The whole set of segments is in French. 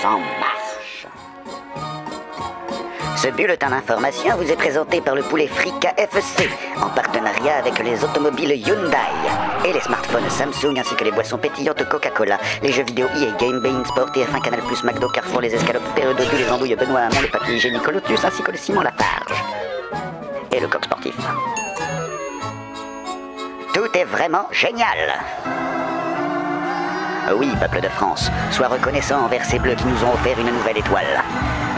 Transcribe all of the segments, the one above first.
France en marche. Ce bulletin d'information vous est présenté par le poulet Free KFC, en partenariat avec les automobiles Hyundai et les smartphones Samsung, ainsi que les boissons pétillantes Coca-Cola, les jeux vidéo EA Game, Bein Sport, TF1, Canal+, McDo, Carrefour, les escalopes, Pérododu, les andouilles Benoît Hamon, le papier hygiénique Lotus, ainsi que le ciment Lafarge. Et le coq sportif. Tout est vraiment génial. Oui, peuple de France, sois reconnaissant envers ces bleus qui nous ont offert une nouvelle étoile.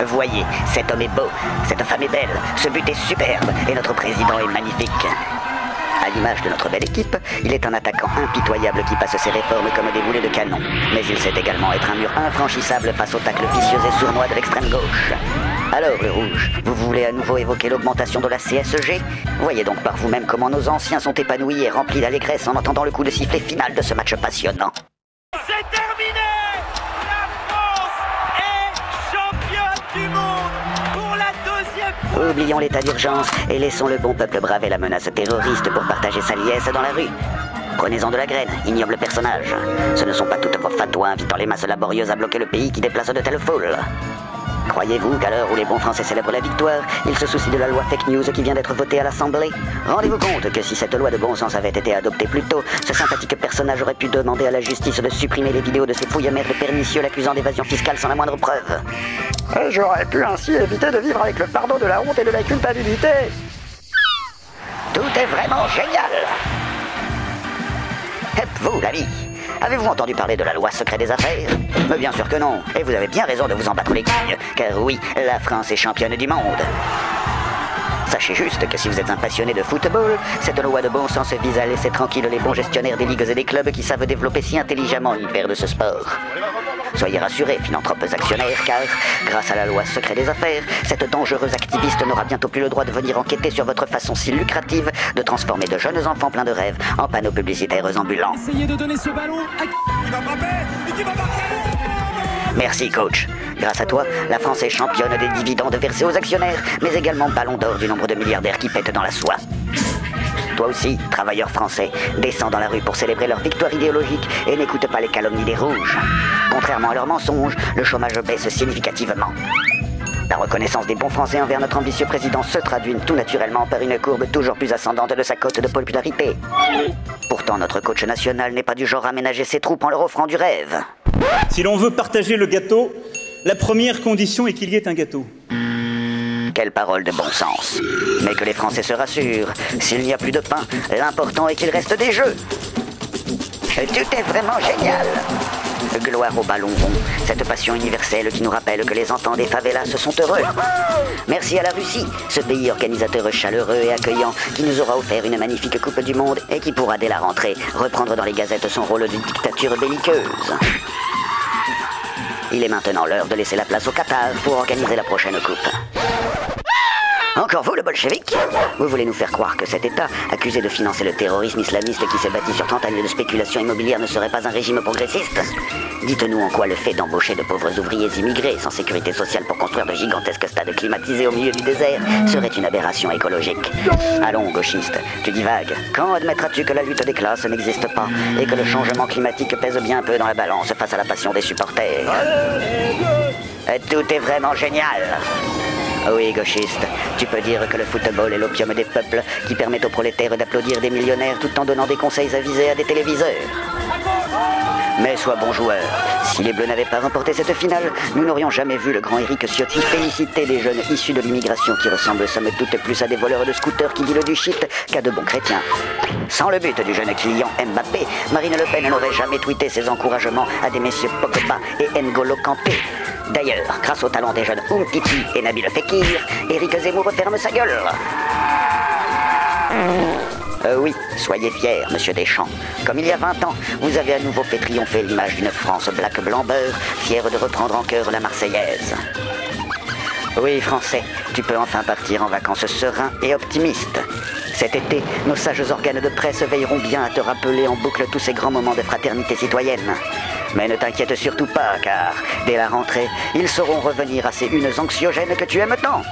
Voyez, cet homme est beau, cette femme est belle, ce but est superbe et notre président est magnifique. À l'image de notre belle équipe, il est un attaquant impitoyable qui passe ses réformes comme des boulets de canon. Mais il sait également être un mur infranchissable face aux tacles vicieux et sournois de l'extrême gauche. Alors, le rouge, vous voulez à nouveau évoquer l'augmentation de la CSG? Voyez donc par vous-même comment nos anciens sont épanouis et remplis d'allégresse en entendant le coup de sifflet final de ce match passionnant. C'est terminé! La France est championne du monde pour la deuxième fois! Oublions l'état d'urgence et laissons le bon peuple braver la menace terroriste pour partager sa liesse dans la rue. Prenez-en de la graine, ignoble personnage. Ce ne sont pas toutes vos fatwas invitant les masses laborieuses à bloquer le pays qui déplacent de telles foules. Croyez-vous qu'à l'heure où les bons Français célèbrent la victoire, ils se soucient de la loi fake news qui vient d'être votée à l'Assemblée? Rendez-vous compte que si cette loi de bon sens avait été adoptée plus tôt, ce sympathique personnage aurait pu demander à la justice de supprimer les vidéos de ces fouilles-mères de pernicieux l'accusant d'évasion fiscale sans la moindre preuve. Et j'aurais pu ainsi éviter de vivre avec le fardeau de la honte et de la culpabilité. Tout est vraiment génial. Vous, l'ami, avez-vous entendu parler de la loi secret des affaires? Mais bien sûr que non, et vous avez bien raison de vous en battre les couilles, car oui, la France est championne du monde. Sachez juste que si vous êtes un passionné de football, cette loi de bon sens vise à laisser tranquilles les bons gestionnaires des ligues et des clubs qui savent développer si intelligemment l'univers de ce sport. Soyez rassurés, philanthropes actionnaires, car, grâce à la loi secret des affaires, cette dangereuse activiste n'aura bientôt plus le droit de venir enquêter sur votre façon si lucrative de transformer de jeunes enfants pleins de rêves en panneaux publicitaires ambulants. Essayez de donner ce ballon à qui va frapper et qui va marquer. Merci, coach. Grâce à toi, la France est championne des dividendes versés aux actionnaires, mais également ballon d'or du nombre de milliardaires qui pètent dans la soie. Toi aussi, travailleur français, descends dans la rue pour célébrer leur victoire idéologique et n'écoute pas les calomnies des rouges. Contrairement à leurs mensonges, le chômage baisse significativement. La reconnaissance des bons Français envers notre ambitieux président se traduit tout naturellement par une courbe toujours plus ascendante de sa cote de popularité. Pourtant, notre coach national n'est pas du genre à ménager ses troupes en leur offrant du rêve. Si l'on veut partager le gâteau, la première condition est qu'il y ait un gâteau. Quelle parole de bon sens. Mais que les Français se rassurent, s'il n'y a plus de pain, l'important est qu'il reste des jeux. Tout est vraiment génial. Gloire au ballon rond, cette passion universelle qui nous rappelle que les enfants des favelas sont heureux. Merci à la Russie, ce pays organisateur chaleureux et accueillant qui nous aura offert une magnifique Coupe du Monde et qui pourra dès la rentrée reprendre dans les gazettes son rôle de dictature belliqueuse. Il est maintenant l'heure de laisser la place au Qatar pour organiser la prochaine coupe. Encore vous, le bolchevique? Vous voulez nous faire croire que cet État, accusé de financer le terrorisme islamiste qui s'est bâti sur 30 années de spéculation immobilière, ne serait pas un régime progressiste? Dites-nous en quoi le fait d'embaucher de pauvres ouvriers immigrés sans sécurité sociale pour construire de gigantesques stades climatisés au milieu du désert serait une aberration écologique. Allons, gauchiste, tu divagues. Quand admettras-tu que la lutte des classes n'existe pas et que le changement climatique pèse bien peu dans la balance face à la passion des supporters? Tout est vraiment génial. Oui, gauchiste, tu peux dire que le football est l'opium des peuples qui permet aux prolétaires d'applaudir des millionnaires tout en donnant des conseils avisés à des téléviseurs. Mais sois bon joueur. Si les Bleus n'avaient pas remporté cette finale, nous n'aurions jamais vu le grand Éric Ciotti féliciter les jeunes issus de l'immigration qui ressemblent somme toute plus à des voleurs de scooters qui dealent du shit qu'à de bons chrétiens. Sans le but du jeune Kylian Mbappé, Marine Le Pen n'aurait jamais tweeté ses encouragements à des messieurs Pogba et N'Golo Kanté. D'ailleurs, grâce au talent des jeunes Umtiti et Nabil Fekir, Éric Zemmour referme sa gueule. Oui, soyez fiers, monsieur Deschamps. Comme il y a 20 ans, vous avez à nouveau fait triompher l'image d'une France black blanc beurre, fière de reprendre en chœur la Marseillaise. Oui, Français, tu peux enfin partir en vacances serein et optimiste. Cet été, nos sages organes de presse veilleront bien à te rappeler en boucle tous ces grands moments de fraternité citoyenne. Mais ne t'inquiète surtout pas, car dès la rentrée, ils sauront revenir à ces unes anxiogènes que tu aimes tant.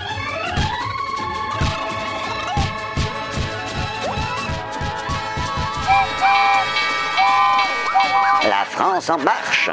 La France en marche!